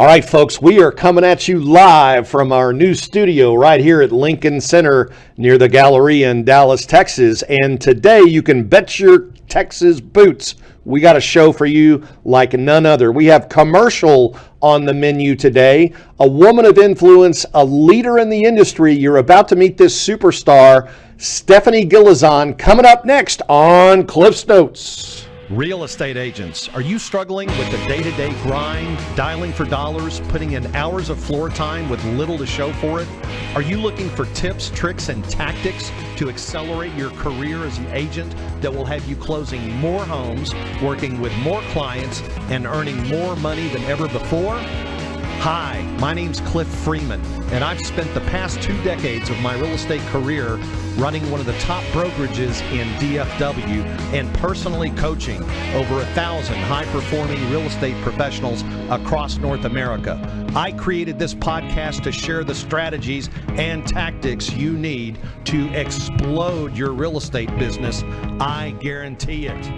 All right, folks, we are coming at you live from our new studio right here at Lincoln Center near the Galleria in Dallas, Texas. And today you can bet your Texas boots we got a show for you like none other. We have commercial on the menu today, a woman of influence, a leader in the industry. You're about to meet this superstar, Stephanie Gilezan, coming up next on Cliff's Notes. Real estate agents, are you struggling with the day-to-day grind, dialing for dollars, putting in hours of floor time with little to show for it? Are you looking for tips, tricks, and tactics to accelerate your career as an agent that will have you closing more homes, working with more clients, and earning more money than ever before? Hi, my name's Cliff Freeman, and I've spent the past 2 decades of my real estate career running one of the top brokerages in DFW and personally coaching over 1,000 high-performing real estate professionals across North America. I created this podcast to share the strategies and tactics you need to explode your real estate business. I guarantee it.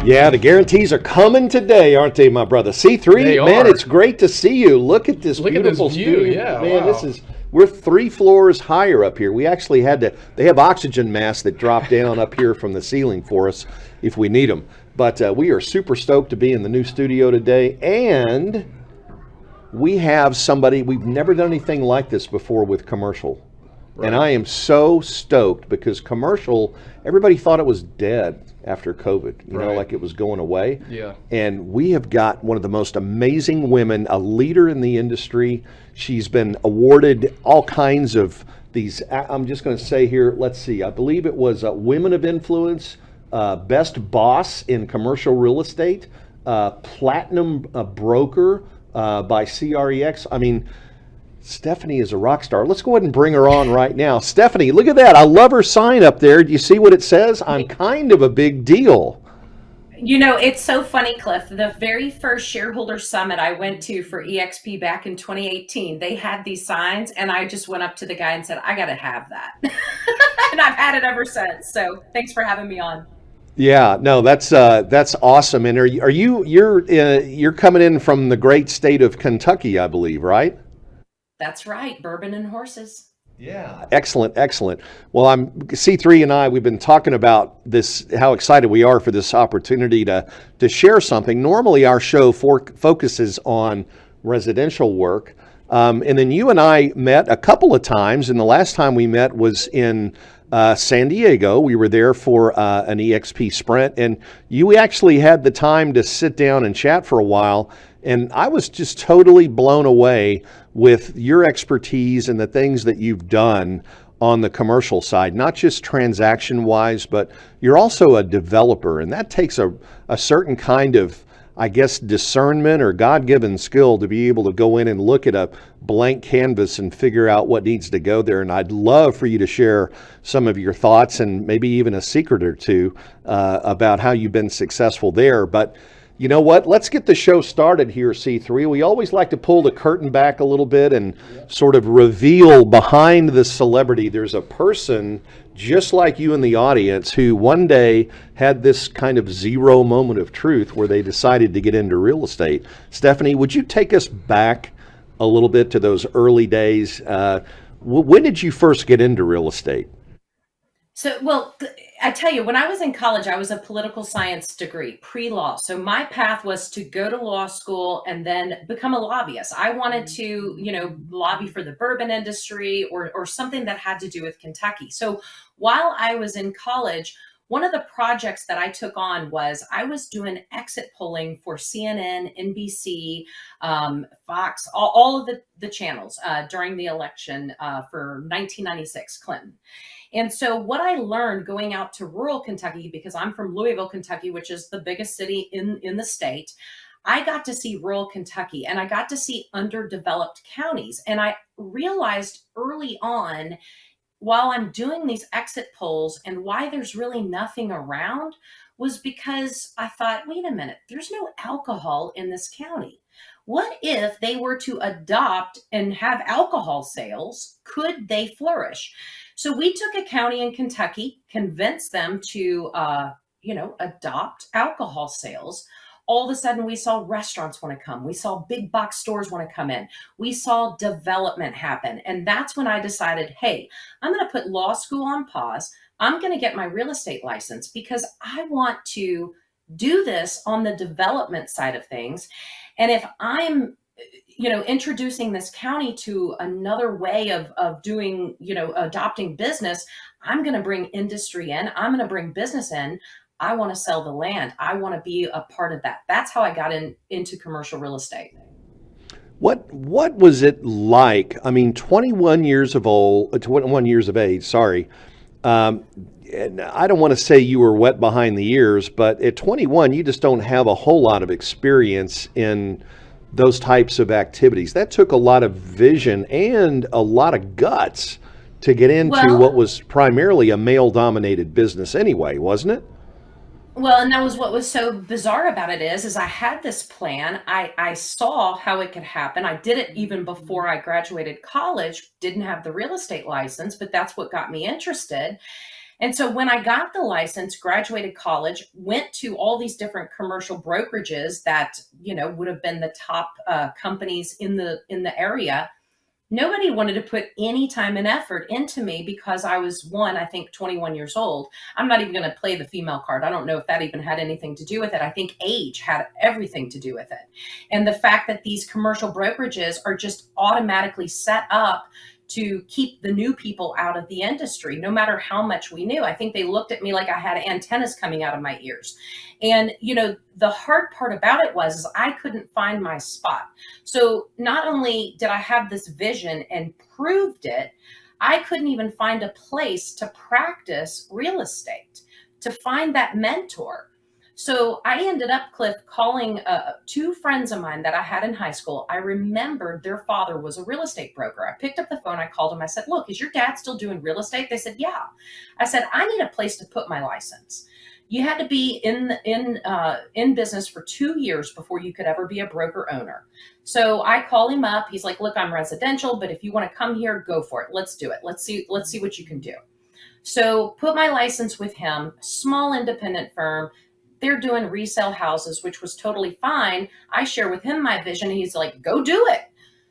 Yeah, the guarantees are coming today, aren't they, my brother? C3, They man, are. It's great to see you. Look at this beautiful view, studio. yeah, Man, wow. we're 3 floors higher up here. We actually they have oxygen masks that drop down up here from the ceiling for us if we need them. But we are super stoked to be in the new studio today. And we have somebody, we've never done anything like this before with commercial. Right. And I am so stoked because commercial, everybody thought it was dead after COVID, you know, like it was going away. Yeah. And we have got one of the most amazing women, a leader in the industry. She's been awarded all kinds of these, I'm just going to say here, let's see, I believe it was Women of Influence, Best Boss in Commercial Real Estate, Platinum Broker by CREX. I mean, Stephanie is a rock star. Let's go ahead and bring her on right now. Stephanie, look at that. I love her sign up there. Do you see what it says? I'm kind of a big deal. You know, it's so funny, Cliff. The very first shareholder summit I went to for EXP back in 2018, they had these signs, and I just went up to the guy and said, I got to have that. And I've had it ever since. So thanks for having me on. Yeah, no, that's awesome. And you're coming in from the great state of Kentucky, I believe, right? That's right. Bourbon and horses. Yeah. Excellent. Well, C3 and we've been talking about this, how excited we are for this opportunity to share something. Normally our show focuses on residential work. And then you and I met a couple of times, and the last time we met was in San Diego. We were there for an EXP sprint, and you actually had the time to sit down and chat for a while. And I was just totally blown away with your expertise and the things that you've done on the commercial side, not just transaction-wise, but you're also a developer. And that takes a certain kind of, I guess, discernment or God-given skill to be able to go in and look at a blank canvas and figure out what needs to go there. And I'd love for you to share some of your thoughts and maybe even a secret or two about how you've been successful there. But you know what? Let's get the show started here, C3. We always like to pull the curtain back a little bit and sort of reveal behind the celebrity. There's a person just like you in the audience who one day had this kind of zero moment of truth where they decided to get into real estate. Stephanie, would you take us back a little bit to those early days? When did you first get into real estate? So, well, I tell you, when I was in college, I was a political science degree, pre-law. So my path was to go to law school and then become a lobbyist. I wanted to, lobby for the bourbon industry or something that had to do with Kentucky. So while I was in college, one of the projects that I took on was I was doing exit polling for CNN, NBC, Fox, all of the channels during the election for 1996 Clinton. And so what I learned going out to rural Kentucky, because I'm from Louisville, Kentucky, which is the biggest city in the state, I got to see rural Kentucky and I got to see underdeveloped counties. And I realized early on, while I'm doing these exit polls and why there's really nothing around was because I thought, wait a minute, there's no alcohol in this county. What if they were to adopt and have alcohol sales? Could they flourish? So we took a county in Kentucky, convinced them to, adopt alcohol sales. all of a sudden we saw restaurants want to come. We saw big box stores want to come in. We saw development happen. And that's when I decided, hey, I'm going to put law school on pause. I'm going to get my real estate license because I want to do this on the development side of things. And if I'm introducing this county to another way of doing, adopting business, I'm going to bring industry in. I'm going to bring business in. I want to sell the land. I want to be a part of that. That's how I got into commercial real estate. What was it like? I mean, 21 years of age, sorry. And I don't want to say you were wet behind the ears, but at 21, you just don't have a whole lot of experience in those types of activities. That took a lot of vision and a lot of guts to get into what Well, was primarily a male-dominated business anyway, wasn't it? Well, and that was what was so bizarre about it is I had this plan. I saw how it could happen. I did it even before I graduated college, didn't have the real estate license, but that's what got me interested. And so when I got the license, graduated college, went to all these different commercial brokerages that, would have been the top companies in the area. Nobody wanted to put any time and effort into me because I was I think 21 years old. I'm not even going to play the female card. I don't know if that even had anything to do with it. I think age had everything to do with it. And the fact that these commercial brokerages are just automatically set up to keep the new people out of the industry, no matter how much we knew. I think they looked at me like I had antennas coming out of my ears. And, the hard part about it was is I couldn't find my spot. So not only did I have this vision and proved it, I couldn't even find a place to practice real estate, to find that mentor. So I ended up, Cliff, calling two friends of mine that I had in high school. I remembered their father was a real estate broker. I picked up the phone. I called him. I said, look, is your dad still doing real estate? They said, yeah. I said, I need a place to put my license. You had to be in business for 2 years before you could ever be a broker owner. So I call him up. He's like, look, I'm residential, but if you want to come here, go for it. Let's do it. Let's see what you can do. So put my license with him, small independent firm. They're doing resale houses, which was totally fine. I share with him my vision. He's like, go do it.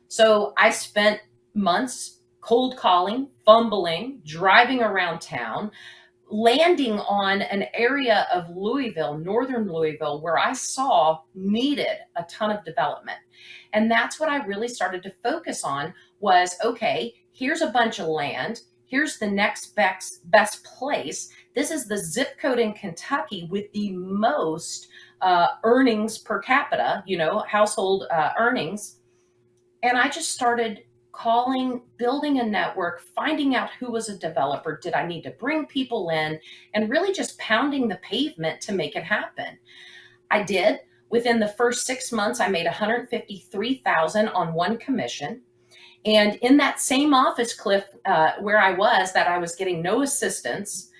So I spent months cold calling, fumbling, driving around town, landing on an area of Louisville, northern Louisville, where I saw needed a ton of development. And that's what I really started to focus on was, okay, here's a bunch of land. Here's the next best place. This is the zip code in Kentucky with the most earnings per capita, household earnings. And I just started calling, building a network, finding out who was a developer. Did I need to bring people in? And really just pounding the pavement to make it happen. I did. Within the first 6 months, I made 153,000 on one commission. And in that same office, Cliff, where that I was getting no assistance,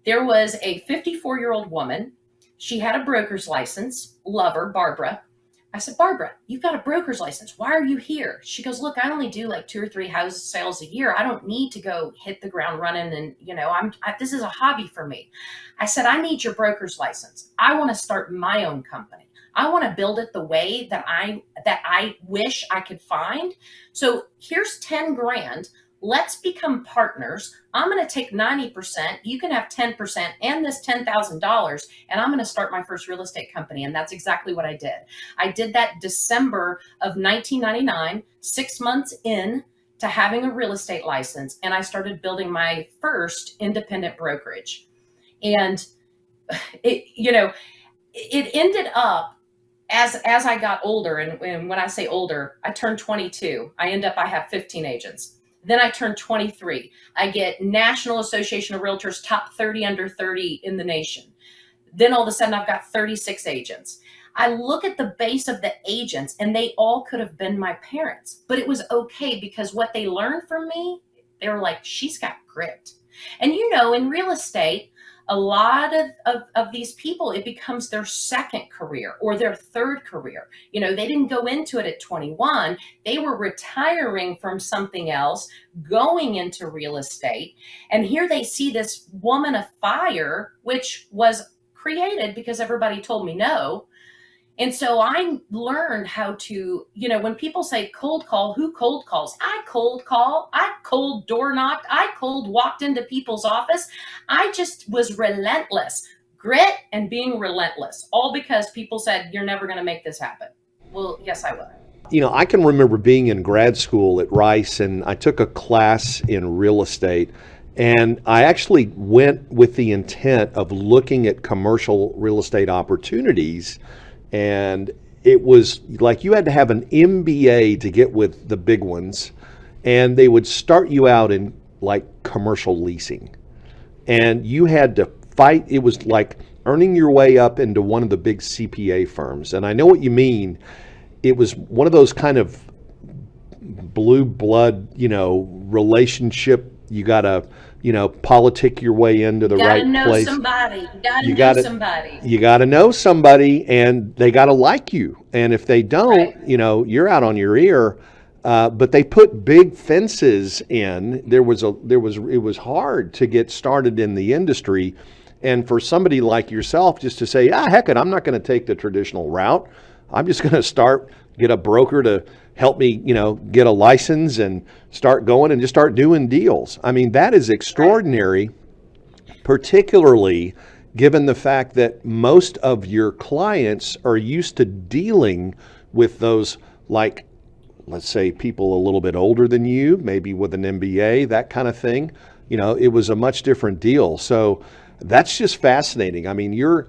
there was a 54-year-old woman. She had a broker's license, lover, Barbara. I said, Barbara, you've got a broker's license. Why are you here? She goes, look, I only do like 2 or 3 house sales a year. I don't need to go hit the ground running. And, this is a hobby for me. I said, I need your broker's license. I want to start my own company. I want to build it the way that I wish I could find. So here's 10 grand. Let's become partners. I'm going to take 90%. You can have 10% and this $10,000. And I'm going to start my first real estate company. And that's exactly what I did. I did that December of 1999, 6 months in to having a real estate license. And I started building my first independent brokerage. And it ended up as I got older, and when I say older, I turned 22. I have 15 agents. Then I turned 23. I get National Association of Realtors top 30 under 30 in the nation. Then all of a sudden I've got 36 agents. I look at the base of the agents and they all could have been my parents, but it was okay because what they learned from me, they were like, she's got grit. And in real estate, a lot of these people, it becomes their second career or their third career. They didn't go into it at 21. They were retiring from something else, going into real estate. And here they see this woman of fire, which was created because everybody told me no. And so I learned how to, when people say cold call, who cold calls? I cold call, I cold door knocked, I cold walked into people's office. I just was relentless, grit and being relentless, all because people said, you're never going to make this happen. Well, yes, I will. I can remember being in grad school at Rice, and I took a class in real estate. And I actually went with the intent of looking at commercial real estate opportunities. And it was like you had to have an MBA to get with the big ones. And they would start you out in like commercial leasing. And you had to fight. It was like earning your way up into one of the big CPA firms. And I know what you mean. It was one of those kind of blue blood, relationship. You got to, politic your way into the right place. You got to know somebody. You got to know somebody, and they got to like you. And if they don't, Right. you're out on your ear. But they put big fences in. It was hard to get started in the industry. And for somebody like yourself just to say, heck it, I'm not going to take the traditional route. I'm just going to get a broker to help me, get a license and start going and just start doing deals. I mean, that is extraordinary, particularly given the fact that most of your clients are used to dealing with those, like, let's say people a little bit older than you, maybe with an MBA, that kind of thing. It was a much different deal. So that's just fascinating. I mean, you're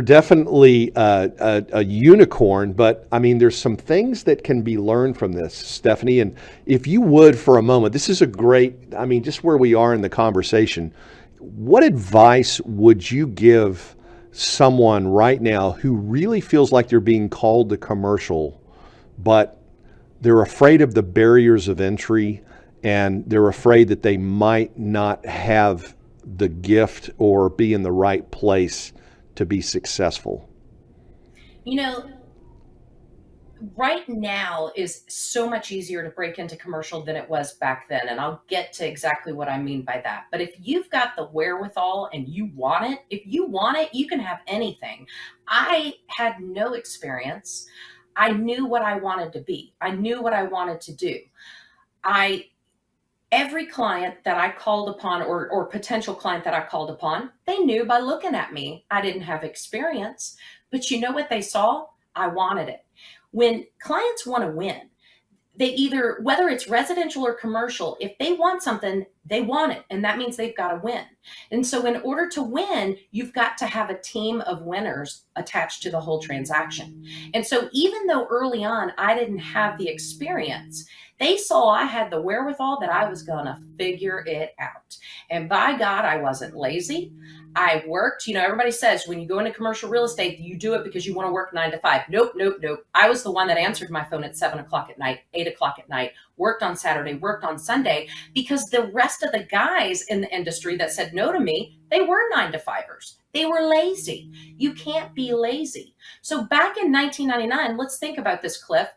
definitely a unicorn, but I mean, there's some things that can be learned from this, Stephanie. And if you would, for a moment, this is just where we are in the conversation, what advice would you give someone right now who really feels like they're being called to commercial, but they're afraid of the barriers of entry and they're afraid that they might not have the gift or be in the right place to be successful? You know, right now is so much easier to break into commercial than it was back then. And I'll get to exactly what I mean by that. But if you've got the wherewithal and you want it, if you want it, you can have anything. I had no experience. I knew what I wanted to be. I knew what I wanted to do. I Every client that I called upon, or potential client that I called upon, they knew by looking at me I didn't have experience. But you know what they saw? I wanted it. When clients want to win, they either, whether it's residential or commercial, if they want something, they want it. And that means they've got to win. And so in order to win, you've got to have a team of winners attached to the whole transaction. And so even though early on I didn't have the experience, they saw I had the wherewithal that I was going to figure it out. And by God, I wasn't lazy. I worked. Everybody says when you go into commercial real estate, you do it because you want to work 9 to 5. Nope, nope, nope. I was the one that answered my phone at 7 o'clock at night, 8 o'clock at night, worked on Saturday, worked on Sunday, because the rest of the guys in the industry that said no to me, they were 9 to 5ers. They were lazy. You can't be lazy. So back in 1999, let's think about this, Cliff.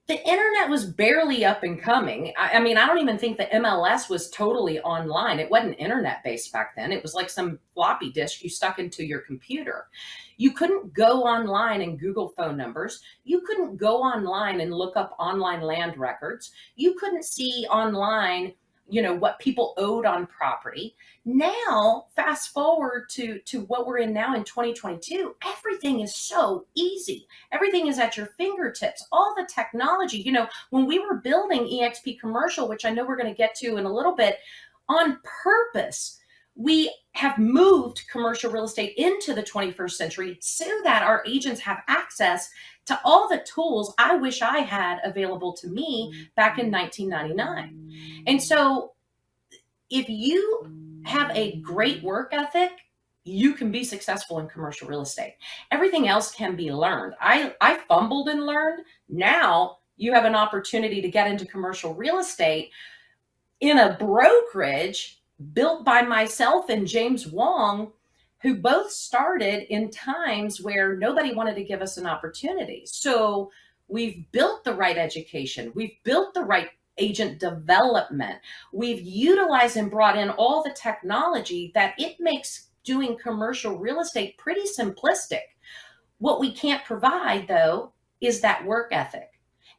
The internet was barely up and coming. I mean, I don't even think the MLS was totally online. It wasn't internet based back then. It was like some floppy disk you stuck into your computer. You couldn't go online and Google phone numbers. You couldn't go online and look up online land records. You couldn't see online, what people owed on property. Now, fast forward to what we're in now in 2022, everything is so easy. Everything is at your fingertips. All the technology, when we were building EXP Commercial, which I know we're going to get to in a little bit, on purpose, we have moved commercial real estate into the 21st century so that our agents have access to all the tools I wish I had available to me back in 1999. And so if you have a great work ethic, you can be successful in commercial real estate. Everything else can be learned. I fumbled and learned. Now you have an opportunity to get into commercial real estate in a brokerage built by myself and James Wong, who both started in times where nobody wanted to give us an opportunity. So we've built the right education. We've built the right agent development. We've utilized and brought in all the technology that it makes doing commercial real estate pretty simplistic. What we can't provide, though, is that work ethic.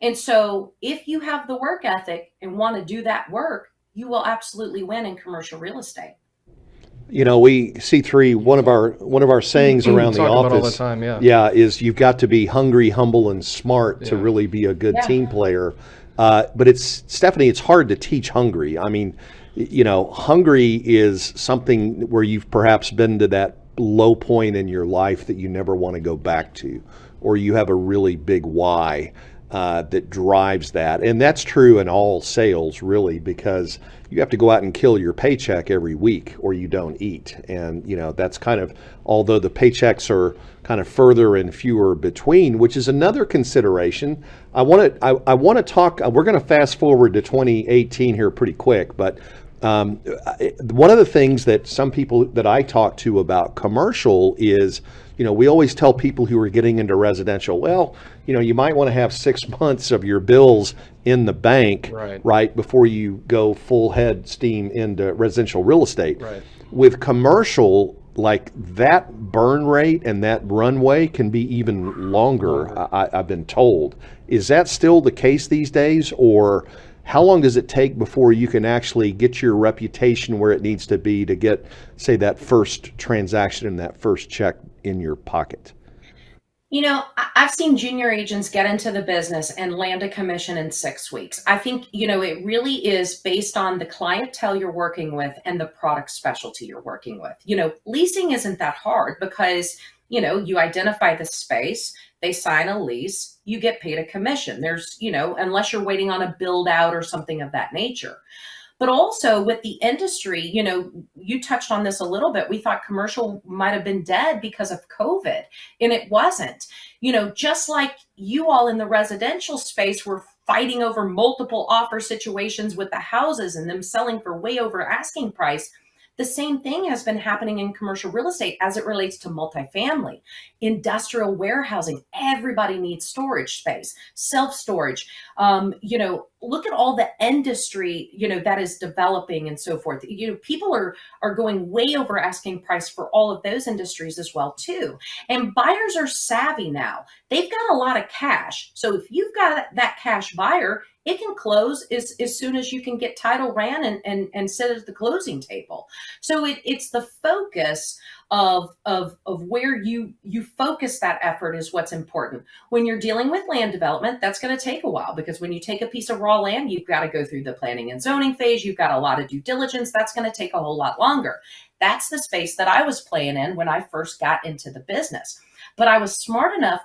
And so if you have the work ethic and want to do that work, you will absolutely win in commercial real estate. You know, we C3, one of our sayings around the Talk about all the office, time, yeah. yeah, is you've got to be hungry, humble, and smart to Yeah. really be a good Yeah. team player. But it's Stephanie, it's hard to teach hungry. I mean, hungry is something where you've perhaps been to that low point in your life that you never want to go back to, or you have a really big why that drives that. And that's true in all sales, really, because you have to go out and kill your paycheck every week or you don't eat. And, that's kind of, although the paychecks are kind of further and fewer between, which is another consideration. I want to talk, we're going to fast forward to 2018 here pretty quick, but one of the things that some people that I talk to about commercial is, we always tell people who are getting into residential, well, you might want to have 6 months of your bills in the bank, Right. before you go full head steam into residential real estate. Right. With commercial, like that burn rate and that runway can be even longer, I've been told. Is that still the case these days, or how long does it take before you can actually get your reputation where it needs to be to get, say, that first transaction and that first check in your pocket? I've seen junior agents get into the business and land a commission in 6 weeks. I think, it really is based on the clientele you're working with and the product specialty you're working with. Leasing isn't that hard because, you identify the space, they sign a lease, you get paid a commission. There's, unless you're waiting on a build out or something of that nature. But also with the industry, you touched on this a little bit. We thought commercial might have been dead because of COVID, and it wasn't. Just like you all in the residential space were fighting over multiple offer situations with the houses and them selling for way over asking price. The same thing has been happening in commercial real estate as it relates to multifamily, industrial warehousing. Everybody needs storage space, self storage. Look at all the industry, that is developing and so forth. People are going way over asking price for all of those industries as well too. And buyers are savvy now. They've got a lot of cash. So if you've got that cash buyer, it can close as soon as you can get title ran and sit at the closing table. So it's the focus of where you focus that effort is what's important. When you're dealing with land development, that's going to take a while, because when you take a piece of raw land, you've got to go through the planning and zoning phase. You've got a lot of due diligence. That's going to take a whole lot longer. That's the space that I was playing in when I first got into the business. But I was smart enough,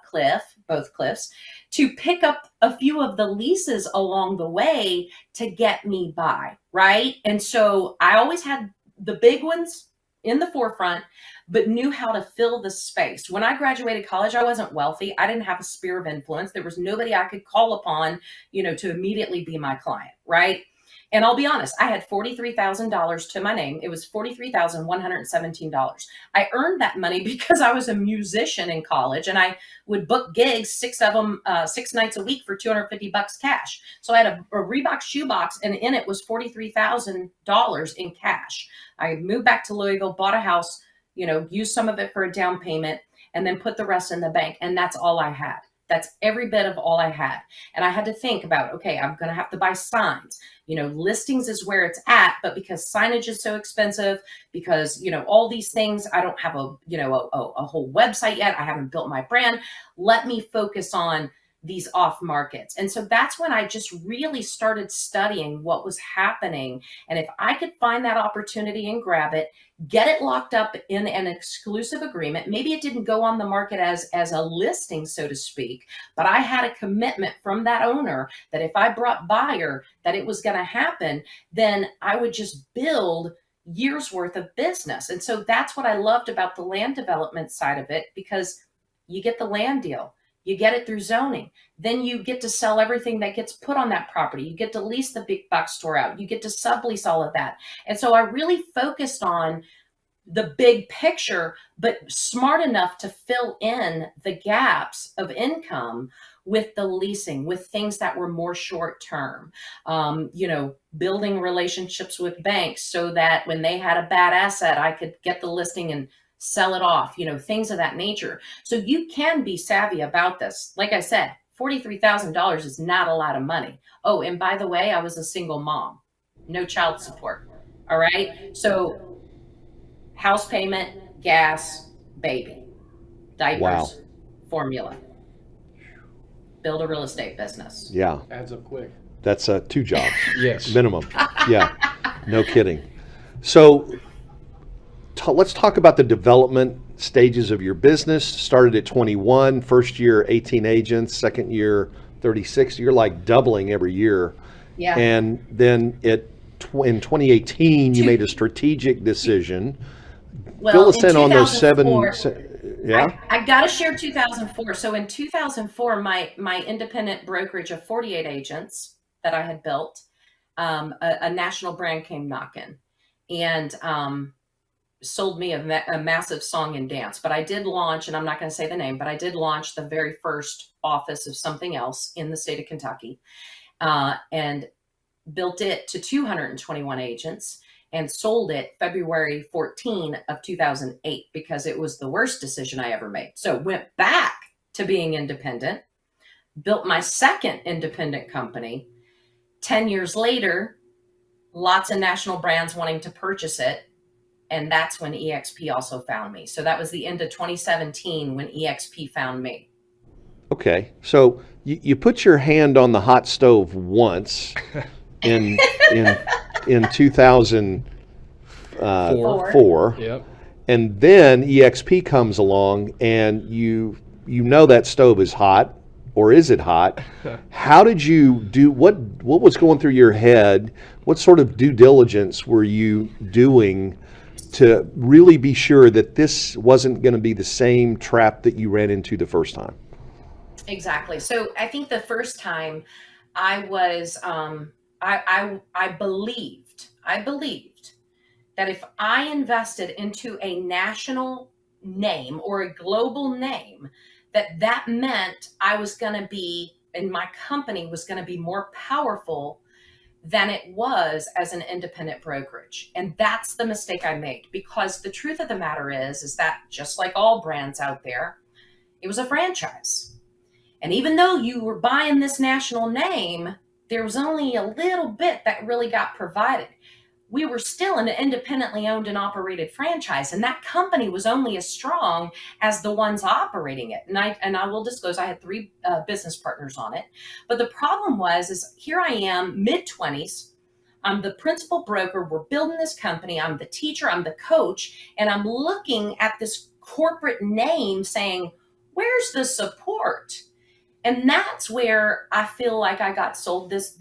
both Cliffs, to pick up a few of the leases along the way to get me by, right? And so I always had the big ones in the forefront, but knew how to fill the space. When I graduated college, I wasn't wealthy. I didn't have a sphere of influence. There was nobody I could call upon, to immediately be my client, right? And I'll be honest, I had $43,000 to my name. It was $43,117. I earned that money because I was a musician in college, and I would book gigs, six of them, 6 nights a week for $250 cash. So I had a Reebok shoebox, and in it was $43,000 in cash. I moved back to Louisville, bought a house, used some of it for a down payment, and then put the rest in the bank. And that's all I had. That's every bit of all I had. And I had to think about, okay, I'm going to have to buy signs. Listings is where it's at, but because signage is so expensive, because, all these things, I don't have a whole website yet. I haven't built my brand. Let me focus on these off markets. And so that's when I just really started studying what was happening. And if I could find that opportunity and grab it, get it locked up in an exclusive agreement. Maybe it didn't go on the market as a listing, so to speak, but I had a commitment from that owner that if I brought buyer, that it was going to happen, then I would just build years worth of business. And so that's what I loved about the land development side of it, because you get the land deal. You get it through zoning. Then you get to sell everything that gets put on that property. You get to lease the big box store out. You get to sublease all of that. And so I really focused on the big picture, but smart enough to fill in the gaps of income with the leasing, with things that were more short term, building relationships with banks so that when they had a bad asset, I could get the listing and sell it off, things of that nature. So you can be savvy about this. Like I said, $43,000 is not a lot of money. Oh, and by the way, I was a single mom, no child support. All right. So house payment, gas, baby, Wow. diapers, formula, build a real estate business. Yeah. Adds up quick. That's 2 jobs. Yes. Minimum. Yeah. No kidding. So let's talk about the development stages of your business. Started at 21, first year 18 agents, second year 36. You're like doubling every year. Yeah. And then in 2018, you made a strategic decision. Well, Fill us in on those 2004, Yeah. I got to share 2004. So in 2004, my independent brokerage of 48 agents that I had built, a national brand came knocking and sold me a massive song and dance. But I did launch, and I'm not going to say the name, but I did launch the very first office of something else in the state of Kentucky, and built it to 221 agents and sold it February 14 of 2008 because it was the worst decision I ever made. So went back to being independent, built my second independent company. 10 years later, lots of national brands wanting to purchase it. And that's when EXP also found me. So that was the end of 2017 when EXP found me. Okay. So you put your hand on the hot stove once in 2004. Yep. And then EXP comes along and you know that stove is hot, or is it hot? How did you do what was going through your head? What sort of due diligence were you doing to really be sure that this wasn't going to be the same trap that you ran into the first time? Exactly. So I think the first time I was I believed that if I invested into a national name or a global name, that meant I was going to be, and my company was going to be more powerful than it was as an independent brokerage. And that's the mistake I made, because the truth of the matter is that just like all brands out there, it was a franchise. And even though you were buying this national name, there was only a little bit that really got provided. We were still an independently owned and operated franchise, and that company was only as strong as the ones operating it. And I will disclose, I had 3 business partners on it. But the problem is here I am, mid-20s. I'm the principal broker. We're building this company. I'm the teacher. I'm the coach. And I'm looking at this corporate name saying, where's the support? And that's where I feel like I got sold this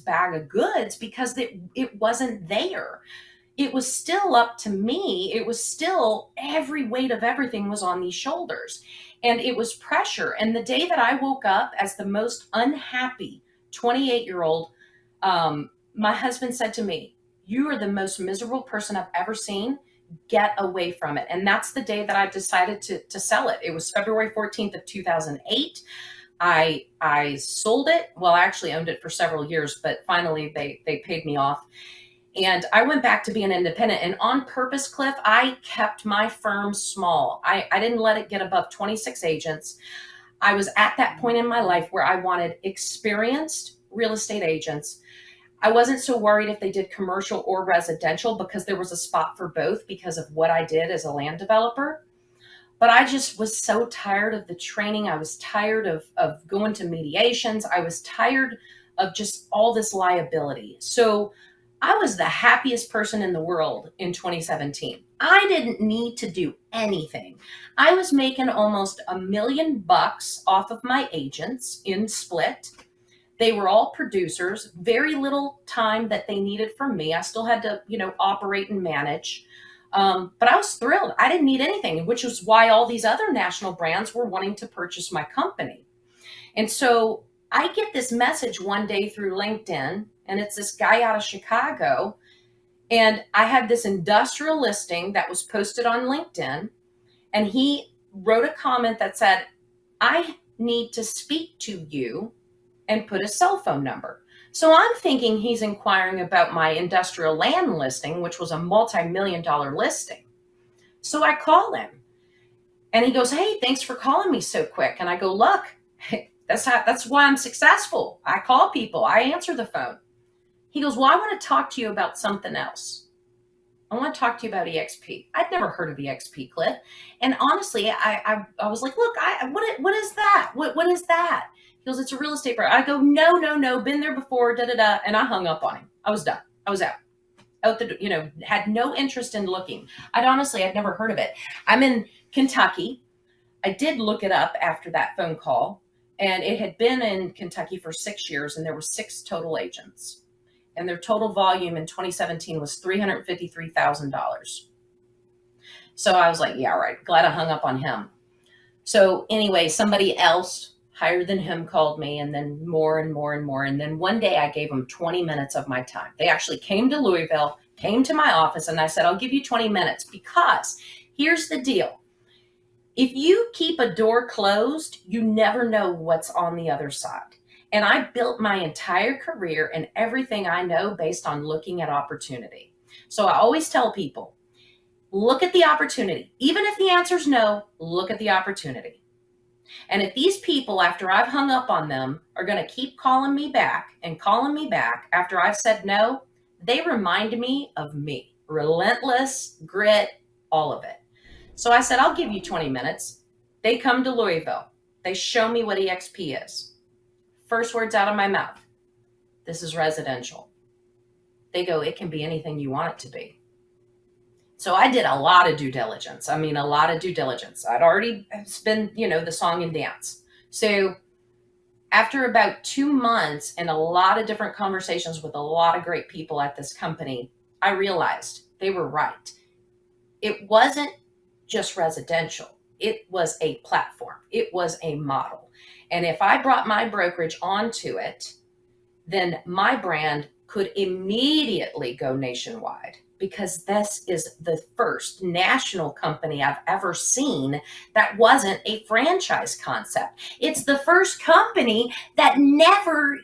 bag of goods, because it wasn't there. It was still up to me. It was still, every weight of everything was on these shoulders, and it was pressure. And the day that I woke up as the most unhappy 28-year-old, my husband said to me, "You are the most miserable person I've ever seen. Get away from it." And that's the day that I decided to sell it. It was February 14th of 2008. I sold it. Well, I actually owned it for several years, but finally they paid me off. And I went back to being independent. And on purpose, Cliff, I kept my firm small. I didn't let it get above 26 agents. I was at that point in my life where I wanted experienced real estate agents. I wasn't so worried if they did commercial or residential, because there was a spot for both because of what I did as a land developer. But I just was so tired of the training. I was tired of going to mediations. I was tired of just all this liability. So I was the happiest person in the world in 2017. I didn't need to do anything. I was making almost $1 million off of my agents in split. They were all producers, very little time that they needed from me. I still had to, operate and manage. But I was thrilled. I didn't need anything, which was why all these other national brands were wanting to purchase my company. And so I get this message one day through LinkedIn, and it's this guy out of Chicago. And I had this industrial listing that was posted on LinkedIn, and he wrote a comment that said, "I need to speak to you," and put a cell phone number. So I'm thinking he's inquiring about my industrial land listing, which was a multi-million-dollar listing. So I call him and he goes, "Hey, thanks for calling me so quick." And I go, "Look, that's why I'm successful. I call people, I answer the phone." He goes, "Well, I want to talk to you about something else. I want to talk to you about EXP." I'd never heard of EXP, Cliff. And honestly, I was like, "Look, what is that? What is that?" He goes, "It's a real estate broker." I go, "No, no, no, been there before, da da da." And I hung up on him. I was done. I was out the, had no interest in looking. I'd never heard of it. I'm in Kentucky. I did look it up after that phone call, and it had been in Kentucky for 6 years, and there were 6 total agents. And their total volume in 2017 was $353,000. So I was like, yeah, right. Glad I hung up on him. So anyway, somebody else higher than him called me, and then more and more and more. And then one day I gave them 20 minutes of my time. They actually came to Louisville, came to my office, and I said, "I'll give you 20 minutes because here's the deal. If you keep a door closed, you never know what's on the other side." And I built my entire career and everything I know based on looking at opportunity. So I always tell people, look at the opportunity. Even if the answer is no, look at the opportunity. And if these people, after I've hung up on them, are going to keep calling me back and calling me back after I've said no, they remind me of me. Relentless, grit, all of it. So I said, "I'll give you 20 minutes. They come to Louisville. They show me what EXP is. First words out of my mouth, "This is residential." They go, "It can be anything you want it to be." So I did a lot of due diligence. I mean, a lot of due diligence. I'd already been, the song and dance. So after about 2 months and a lot of different conversations with a lot of great people at this company, I realized they were right. It wasn't just residential. It was a platform. It was a model. And if I brought my brokerage onto it, then my brand could immediately go nationwide, because this is the first national company I've ever seen that wasn't a franchise concept. It's the first company that never,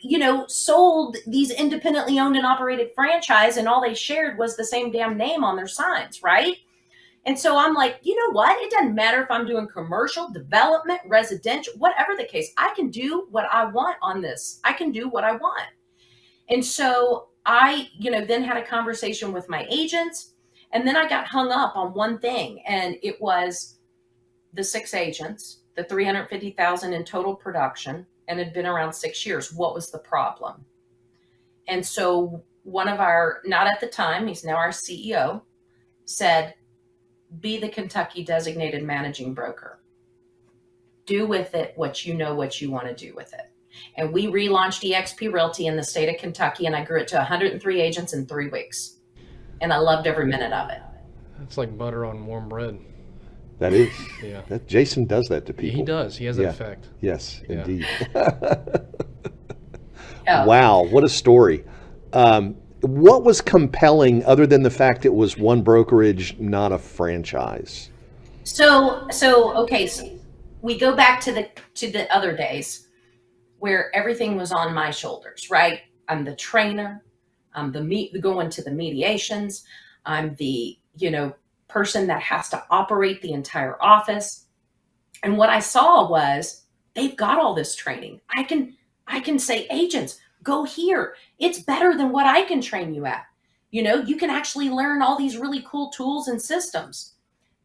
sold these independently owned and operated franchise, and all they shared was the same damn name on their signs, right? And so I'm like, you know what? It doesn't matter if I'm doing commercial, development, residential, whatever the case. I can do what I want on this. I can do what I want. And so I, then had a conversation with my agents, and then I got hung up on one thing, and it was the 6 agents, the 350,000 in total production, and had been around 6 years. What was the problem? And so one of our, not at the time, he's now our CEO, said, "Be the Kentucky designated managing broker. Do with it what you want to do with it." And we relaunched EXP Realty in the state of Kentucky, and I grew it to 103 agents in 3 weeks. And I loved every minute of it. It's like butter on warm bread. That is. Yeah. Jason does that to people. He does. He has that effect. Yes, Yeah. indeed. Oh. Wow, what a story. What was compelling other than the fact it was one brokerage, not a franchise? So we go back to the other days where everything was on my shoulders, right? I'm the trainer. I'm going to the mediations. I'm the, person that has to operate the entire office. And what I saw was they've got all this training. I can say, "Agents, go here. It's better than what I can train you at. You can actually learn all these really cool tools and systems."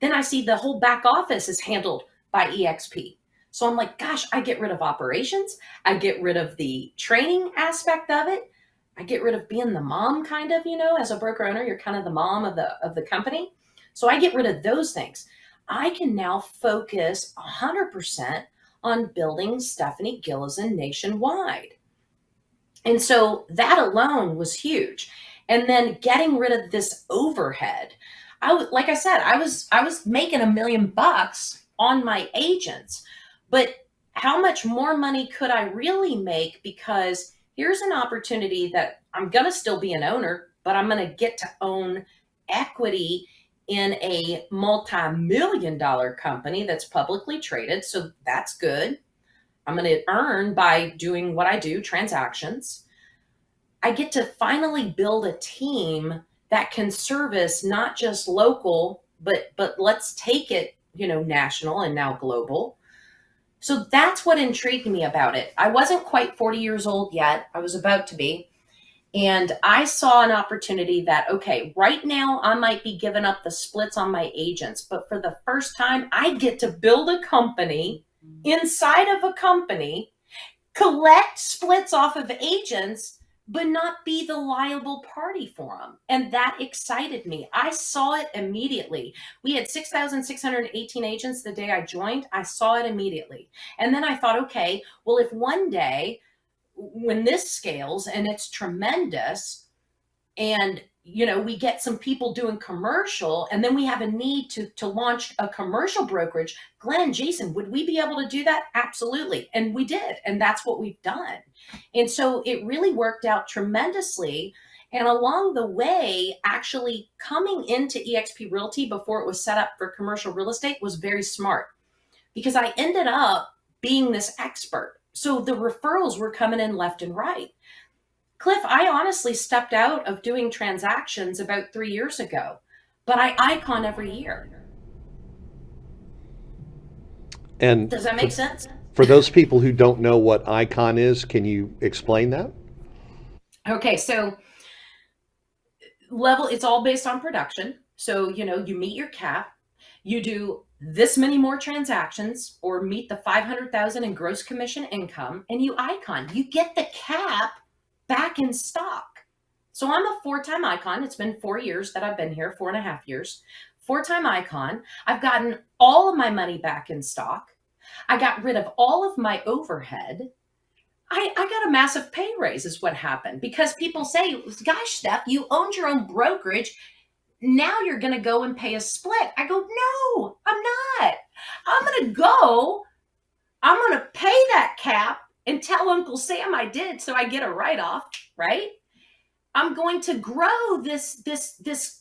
Then I see the whole back office is handled by EXP. So I'm like, gosh, I get rid of operations. I get rid of the training aspect of it. I get rid of being the mom, kind of, as a broker owner, you're kind of the mom of the company. So I get rid of those things. I can now focus 100% on building Stephanie Gilezan nationwide. And so that alone was huge. And then getting rid of this overhead. Like I said, I was making $1 million on my agents, but how much more money could I really make? Because here's an opportunity that I'm going to still be an owner, but I'm going to get to own equity in a multi-million-dollar company that's publicly traded. So that's good. I'm going to earn by doing what I do, transactions. I get to finally build a team that can service not just local, but let's take it, national and now global. So that's what intrigued me about it. I wasn't quite 40 years old yet. I was about to be. And I saw an opportunity that, okay, right now I might be giving up the splits on my agents, but for the first time, I get to build a company inside of a company, collect splits off of agents, but not be the liable party for them. And that excited me. I saw it immediately. We had 6,618 agents the day I joined. I saw it immediately. And then I thought, okay, well, if one day when this scales and it's tremendous, and we get some people doing commercial, and then we have a need to launch a commercial brokerage, Glenn, Jason, would we be able to do that? Absolutely. And we did, and that's what we've done. And so it really worked out tremendously. And along the way, actually coming into eXp Realty before it was set up for commercial real estate was very smart, because I ended up being this expert. So the referrals were coming in left and right. Cliff, I honestly stepped out of doing transactions about 3 years ago, but I icon every year. And does that make sense? For those people who don't know what icon is, can you explain that? Okay, so it's all based on production. So, you meet your cap, you do this many more transactions or meet the 500,000 in gross commission income, and you icon. You get the cap back in stock. So I'm a 4-time icon. It's been 4 years that I've been here, 4.5 years. 4-time icon. I've gotten all of my money back in stock. I got rid of all of my overhead. I got a massive pay raise is what happened, because people say, gosh, Steph, you owned your own brokerage. Now you're going to go and pay a split. I go, no, I'm not. I'm going to pay that cap and tell Uncle Sam I did, so I get a write-off, right? I'm going to grow this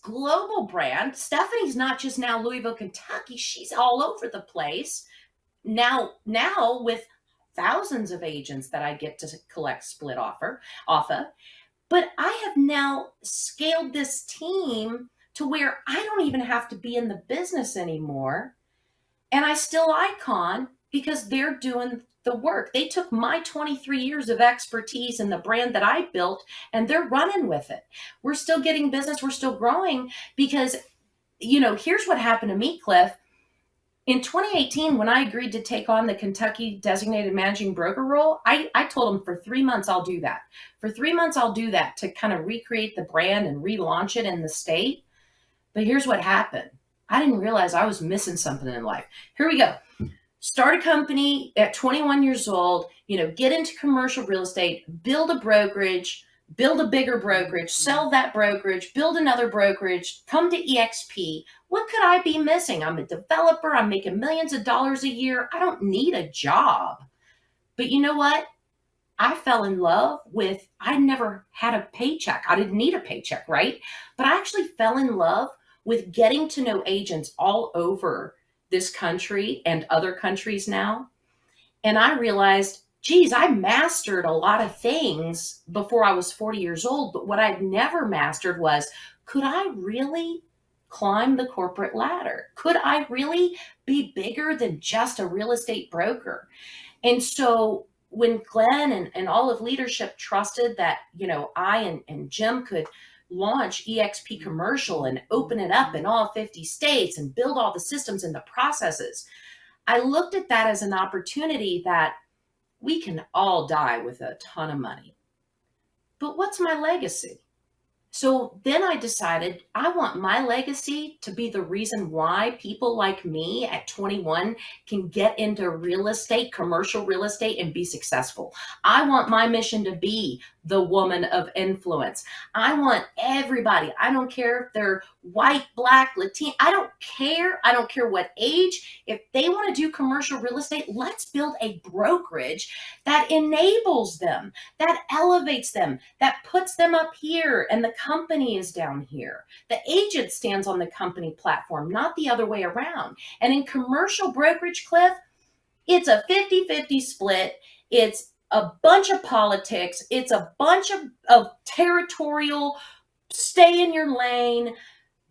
global brand. Stephanie's not just now Louisville, Kentucky. She's all over the place. Now with thousands of agents that I get to collect split off of. But I have now scaled this team to where I don't even have to be in the business anymore. And I still icon because they're doing the work. They took my 23 years of expertise in the brand that I built, and they're running with it. We're still getting business. We're still growing because, here's what happened to me, Cliff. In 2018, when I agreed to take on the Kentucky designated managing broker role, I told them for 3 months, I'll do that. For 3 months, I'll do that to kind of recreate the brand and relaunch it in the state. But here's what happened. I didn't realize I was missing something in life. Here we go. Start a company at 21 years old, get into commercial real estate, build a brokerage, build a bigger brokerage, sell that brokerage, build another brokerage, come to eXp. What could I be missing? I'm a developer. I'm making millions of dollars a year. I don't need a job. But you know what? I fell in love with, I never had a paycheck. I didn't need a paycheck, right? But I actually fell in love with getting to know agents all over this country and other countries now. And I realized, geez, I mastered a lot of things before I was 40 years old. But what I'd never mastered was, could I really climb the corporate ladder? Could I really be bigger than just a real estate broker? And so when Glenn and all of leadership trusted that, I and Jim could launch eXp Commercial and open it up in all 50 states and build all the systems and the processes, I looked at that as an opportunity that we can all die with a ton of money. But what's my legacy? So then I decided I want my legacy to be the reason why people like me at 21 can get into real estate, commercial real estate, and be successful. I want my mission to be the woman of influence. I want everybody. I don't care if they're white, black, Latino. I don't care. I don't care what age. If they want to do commercial real estate, let's build a brokerage that enables them, that elevates them, that puts them up here, and the company is down here. The agent stands on the company platform, not the other way around. And in commercial brokerage, Cliff, it's a 50-50 split. It's a bunch of politics. It's a bunch of territorial, stay in your lane,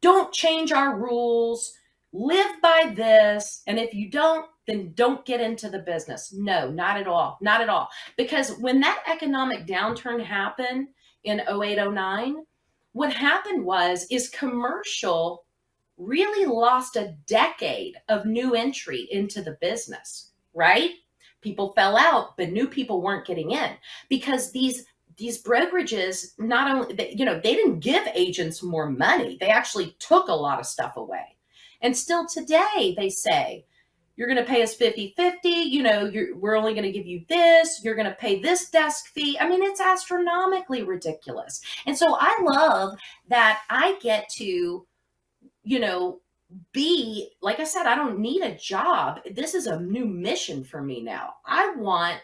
don't change our rules, live by this. And if you don't, then don't get into the business. No, not at all. Not at all. Because when that economic downturn happened in 08, 09, what happened is commercial really lost a decade of new entry into the business, right? People fell out, but new people weren't getting in because these brokerages not only they didn't give agents more money, they actually took a lot of stuff away. And still today they say, you're going to pay us 50-50, we're only going to give you this, you're going to pay this desk fee. I mean, it's astronomically ridiculous. And so I love that I get to be, like I said, I don't need a job. This is a new mission for me now. I want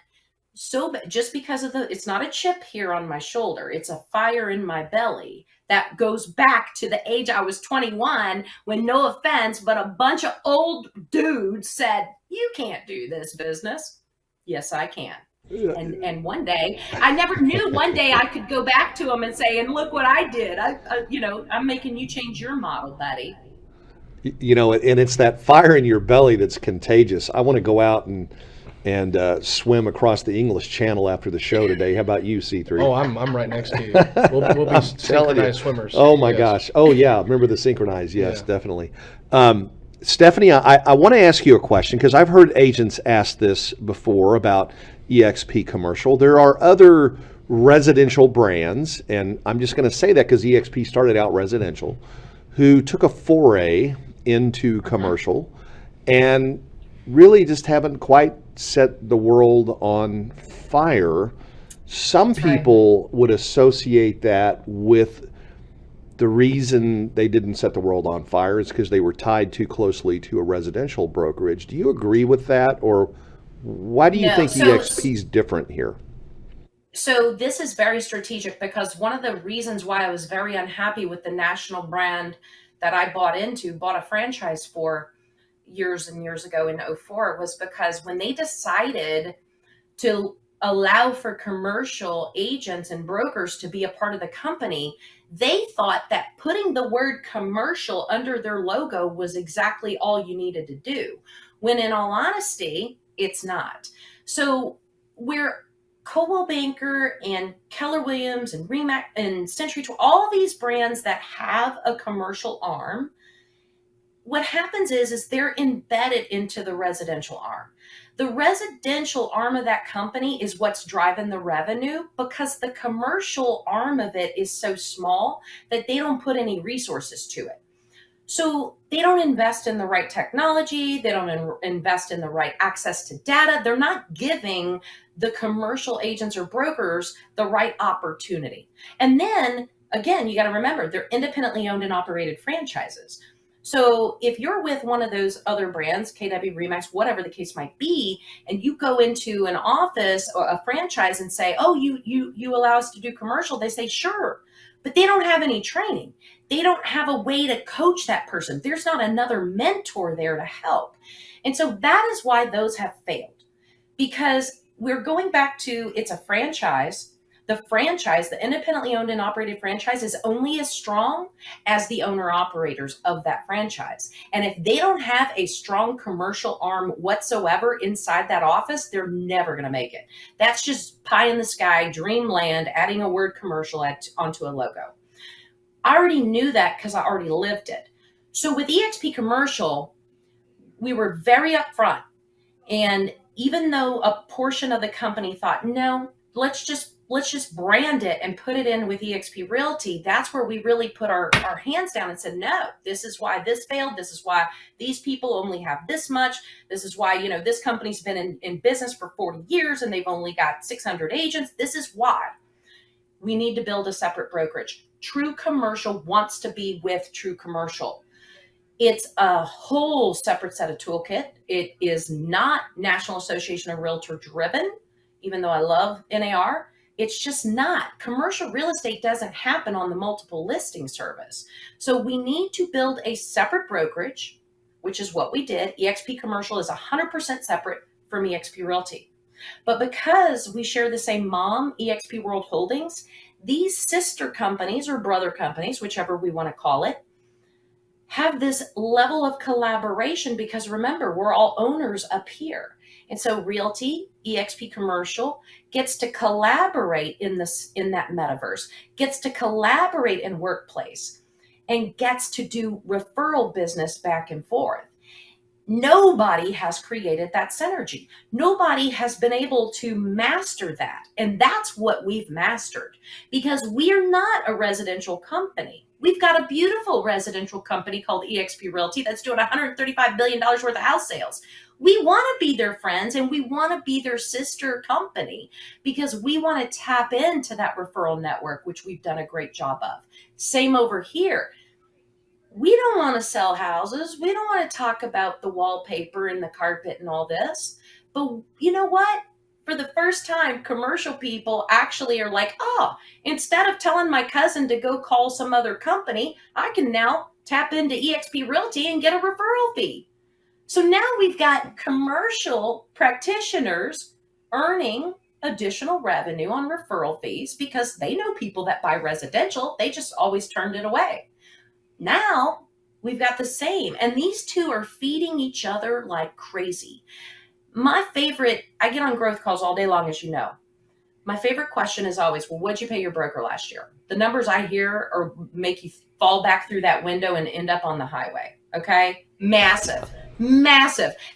just because of it's not a chip here on my shoulder, it's a fire in my belly that goes back to the age I was 21 when, no offense, but a bunch of old dudes said, you can't do this business. Yes, I can. And one day, I never knew one day I could go back to them and say, and look what I did. I'm making you change your model, buddy. And it's that fire in your belly that's contagious. I want to go out and swim across the English Channel after the show today. How about you, C3? Oh, I'm right next to you. We'll be synchronized swimmers. Oh my gosh. Oh yeah. Remember the synchronized? Yes, yeah. Definitely. Stephanie, I want to ask you a question because I've heard agents ask this before about EXP Commercial. There are other residential brands, and I'm just going to say that because EXP started out residential, who took a foray into commercial and really just haven't quite set the world on fire. Some people would associate that with the reason they didn't set the world on fire is because they were tied too closely to a residential brokerage. Do you agree with that, or why do you think EXP is different here? So this is very strategic because one of the reasons why I was very unhappy with the national brand that I bought a franchise for years and years ago in 04 was because when they decided to allow for commercial agents and brokers to be a part of the company, they thought that putting the word commercial under their logo was exactly all you needed to do, when in all honesty, it's not. So we're Coldwell Banker and Keller Williams and Remax and Century, all these brands that have a commercial arm, what happens is they're embedded into the residential arm. The residential arm of that company is what's driving the revenue because the commercial arm of it is so small that they don't put any resources to it. So they don't invest in the right technology. They don't invest in the right access to data. They're not giving the commercial agents or brokers the right opportunity. And then again, you got to remember, they're independently owned and operated franchises. So if you're with one of those other brands, KW, Remax, whatever the case might be, and you go into an office or a franchise and say, oh, you allow us to do commercial, they say, sure, but they don't have any training. They don't have a way to coach that person. There's not another mentor there to help. And so that is why those have failed, because we're going back to, it's a franchise. The independently owned and operated franchise is only as strong as the owner operators of that franchise. And if they don't have a strong commercial arm whatsoever inside that office, they're never going to make it. That's just pie in the sky, dreamland, adding a word commercial onto a logo. I already knew that because I already lived it. So with EXP Commercial, we were very upfront. And even though a portion of the company thought, no, let's just brand it and put it in with EXP Realty, that's where we really put our hands down and said, no, this is why this failed. This is why these people only have this much. This is why, this company's been in business for 40 years and they've only got 600 agents. This is why we need to build a separate brokerage. True Commercial wants to be with True Commercial. It's a whole separate set of toolkit. It is not National Association of Realtor driven, even though I love NAR. It's just not. Commercial real estate doesn't happen on the multiple listing service. So we need to build a separate brokerage, which is what we did. EXP Commercial is 100% separate from EXP Realty. But because we share the same mom, EXP World Holdings, these sister companies or brother companies, whichever we want to call it, have this level of collaboration, because remember, we're all owners up here. And so Realty, EXP Commercial gets to collaborate in that metaverse, gets to collaborate in Workplace, and gets to do referral business back and forth. Nobody has created that synergy. Nobody has been able to master that. And that's what we've mastered, because we're not a residential company. We've got a beautiful residential company called EXP Realty that's doing $135 billion worth of house sales. We want to be their friends and we want to be their sister company, because we want to tap into that referral network, which we've done a great job of. Same over here. We don't want to sell houses. We don't want to talk about the wallpaper and the carpet and all this. But you know what? For the first time, commercial people actually are like, oh, instead of telling my cousin to go call some other company, I can now tap into EXP Realty and get a referral fee. So now we've got commercial practitioners earning additional revenue on referral fees because they know people that buy residential. They just always turned it away. Now we've got the same, and these two are feeding each other like crazy. My favorite, I get on growth calls all day long, as you know. My favorite question is always, well, what'd you pay your broker last year? The numbers I hear are make you fall back through that window and end up on the highway. Okay. Massive.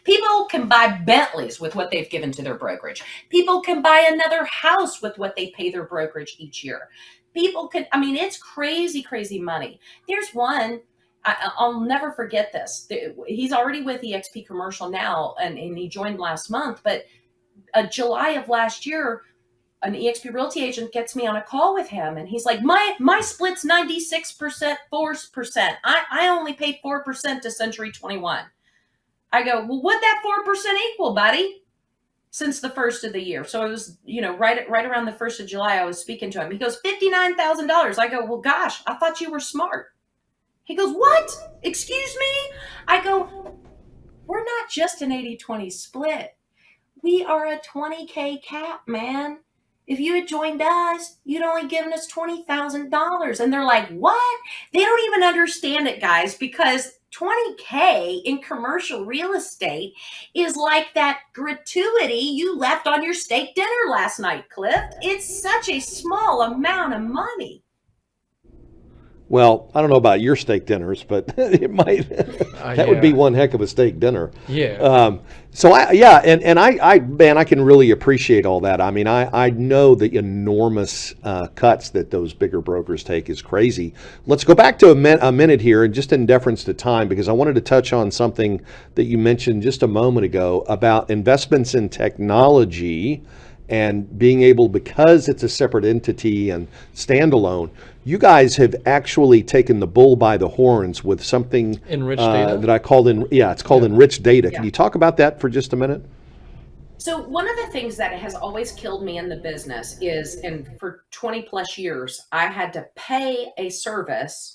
People can buy Bentleys with what they've given to their brokerage. People can buy another house with what they pay their brokerage each year. People can, I mean, it's crazy, crazy money. There's one, I'll never forget this. He's already with EXP Commercial now, and he joined last month, but July of last year, an EXP Realty agent gets me on a call with him, and he's like, my split's 96%, 4%. I only pay 4% to Century 21. I go, well, what'd that 4% equal, buddy? Since the first of the year. So it was, right around the 1st of July, I was speaking to him. He goes, $59,000. I go, well, gosh, I thought you were smart. He goes, what? Excuse me? I go, we're not just an 80-20 split. We are a 20K cap, man. If you had joined us, you'd only given us $20,000. And they're like, what? They don't even understand it, guys, because 20K in commercial real estate is like that gratuity you left on your steak dinner last night, Cliff. It's such a small amount of money. Well, I don't know about your steak dinners, but it might. That would be one heck of a steak dinner. Yeah. Man, I can really appreciate all that. I mean, I know the enormous cuts that those bigger brokers take is crazy. Let's go back to a minute here, and just in deference to time, because I wanted to touch on something that you mentioned just a moment ago about investments in technology and being able, because it's a separate entity and standalone, you guys have actually taken the bull by the horns with something Enriched data? that I called it's called Enriched Data. Can you talk about that for just a minute? So one of the things that has always killed me in the business is, and for 20 plus years, I had to pay a service.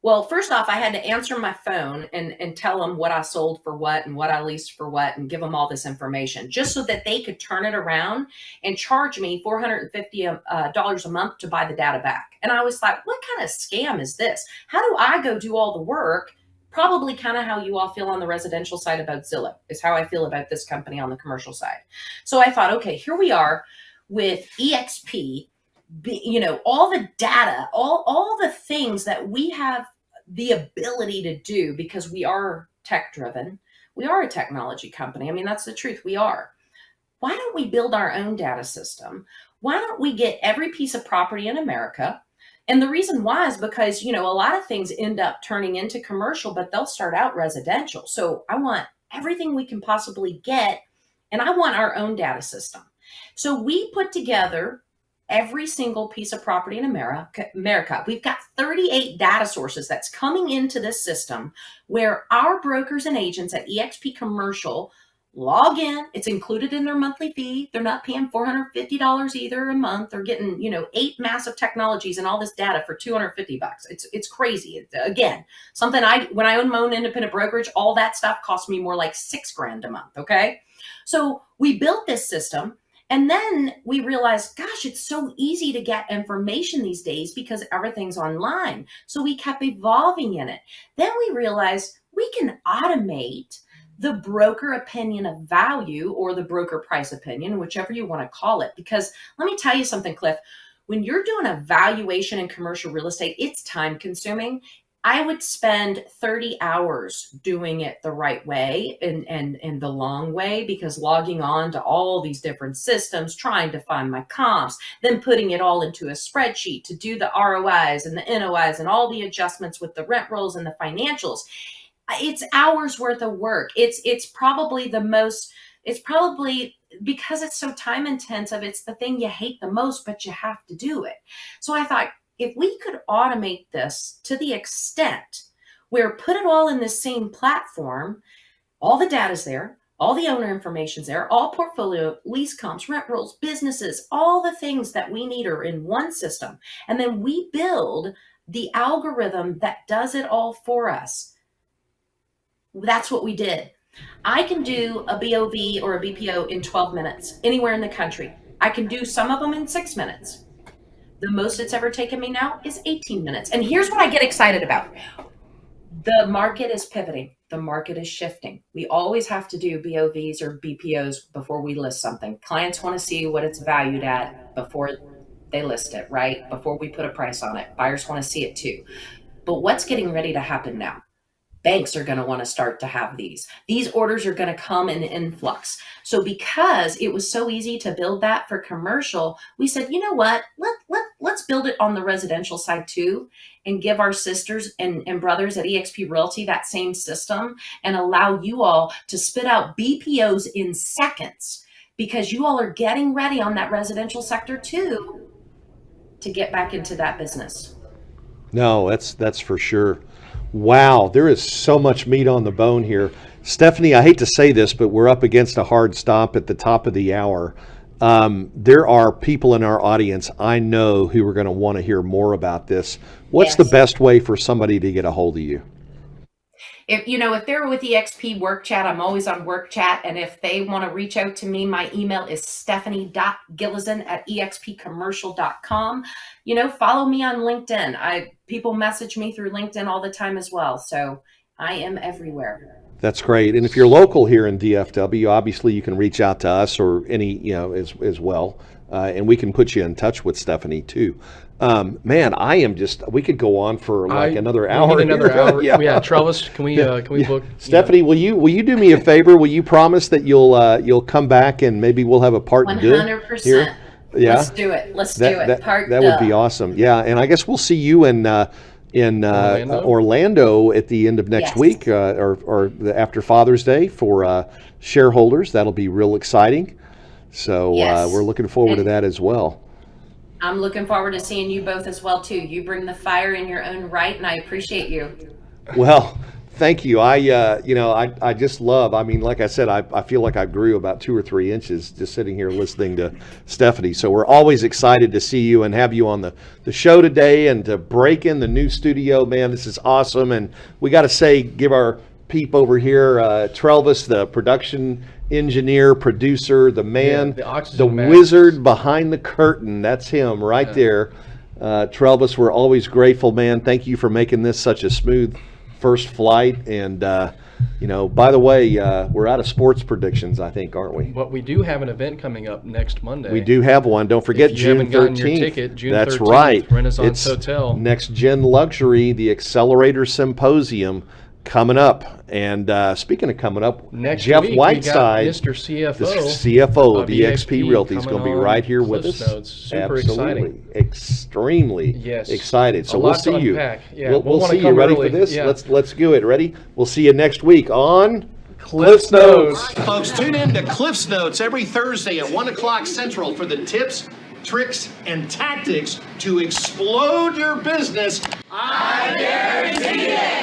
Well, first off, I had to answer my phone and tell them what I sold for what and what I leased for what, and give them all this information just so that they could turn it around and charge me $450 a month to buy the data back. And I was like, what kind of scam is this? How do I go do all the work? Probably kind of how you all feel on the residential side about Zillow is how I feel about this company on the commercial side. So I thought, okay, here we are with EXP, all the data, all the things that we have the ability to do, because we are tech driven. We are a technology company. I mean, that's the truth. We are. Why don't we build our own data system? Why don't we get every piece of property in America? And the reason why is because, a lot of things end up turning into commercial, but they'll start out residential. So I want everything we can possibly get, and I want our own data system. So we put together every single piece of property in America. We've got 38 data sources that's coming into this system where our brokers and agents at EXP Commercial log in. It's included in their monthly fee. They're not paying $450 either a month. They're getting, 8 massive technologies and all this data for $250. It's crazy. Again, something when I own my own independent brokerage, all that stuff cost me more like $6,000 a month. Okay. So we built this system. And then we realized, gosh, it's so easy to get information these days because everything's online. So we kept evolving in it. Then we realized we can automate the broker opinion of value, or the broker price opinion, whichever you want to call it. Because let me tell you something, Cliff, when you're doing a valuation in commercial real estate, it's time consuming. I would spend 30 hours doing it the right way and the long way, because logging on to all these different systems, trying to find my comps, then putting it all into a spreadsheet to do the ROIs and the NOIs and all the adjustments with the rent rolls and the financials. It's hours worth of work. It's probably because it's so time intensive, it's the thing you hate the most, but you have to do it. So I thought, if we could automate this to the extent where put it all in the same platform, all the data's there, all the owner information's there, all portfolio, lease comps, rent rolls, businesses, all the things that we need are in one system. And then we build the algorithm that does it all for us. That's what we did. I can do a BOV or a BPO in 12 minutes anywhere in the country. I can do some of them in 6 minutes. The most it's ever taken me now is 18 minutes. And here's what I get excited about. The market is pivoting. The market is shifting. We always have to do BOVs or BPOs before we list something. Clients want to see what it's valued at before they list it, right? Before we put a price on it. Buyers want to see it too. But what's getting ready to happen now? Banks are going to want to start to have these. These orders are going to come in influx. So because it was so easy to build that for commercial, we said, you know what, let's build it on the residential side too, and give our sisters and brothers at eXp Realty that same system, and allow you all to spit out BPOs in seconds, because you all are getting ready on that residential sector too to get back into that business. No, that's for sure. Wow, there is so much meat on the bone here. Stephanie, I hate to say this, but we're up against a hard stop at the top of the hour. There are people in our audience I know who are going to want to hear more about this. What's the best way for somebody to get a hold of you? If they're with eXp Work Chat, I'm always on Work Chat. And if they want to reach out to me, my email is stephanie.gilezan@expcommercial.com. Follow me on LinkedIn. People message me through LinkedIn all the time as well. So I am everywhere. That's great. And if you're local here in DFW, obviously you can reach out to us or any, as well. And we can put you in touch with Stephanie too. Man, we could go on for like another hour. Another hour. Yeah. Travis, can we book? Stephanie, will you do me a favor? Will you promise that you'll come back and maybe we'll have a part 100%. Here? Yeah. Let's do it. That would be awesome. Yeah. And I guess we'll see you in Orlando at the end of next week, or after Father's Day for shareholders. That'll be real exciting. So we're looking forward to that as well. I'm looking forward to seeing you both as well too. You bring the fire in your own right, and I appreciate you. Well, thank you. I just love, like I said, I feel like I grew about 2 or 3 inches just sitting here listening to Stephanie. So we're always excited to see you and have you on the show today, and to break in the new studio. Man, this is awesome. And we got to give our peep over here, Trelvis, the production engineer, producer, the man, the wizard behind the curtain. That's him right there. Trelvis, we're always grateful, man. Thank you for making this such a smooth first flight. And, by the way, we're out of sports predictions, I think, aren't we? But we do have an event coming up next Monday. We do have one. Don't forget June 13th. Gotten your ticket, June That's 13th, right. Renaissance Hotel. Next Gen Luxury, the Accelerator Symposium coming up. And speaking of coming up, next Jeff week, Whiteside, Mr. CFO, the CFO of eXp Realty, is going to be right here with us. Super Absolutely. Extremely excited. So we'll see you. Yeah, we'll see you. Ready for this? Yeah. Let's do it. Ready? We'll see you next week on Cliff's Notes. Folks, tune in to Cliff's Notes every Thursday at 1 o'clock Central for the tips, tricks, and tactics to explode your business. I guarantee it.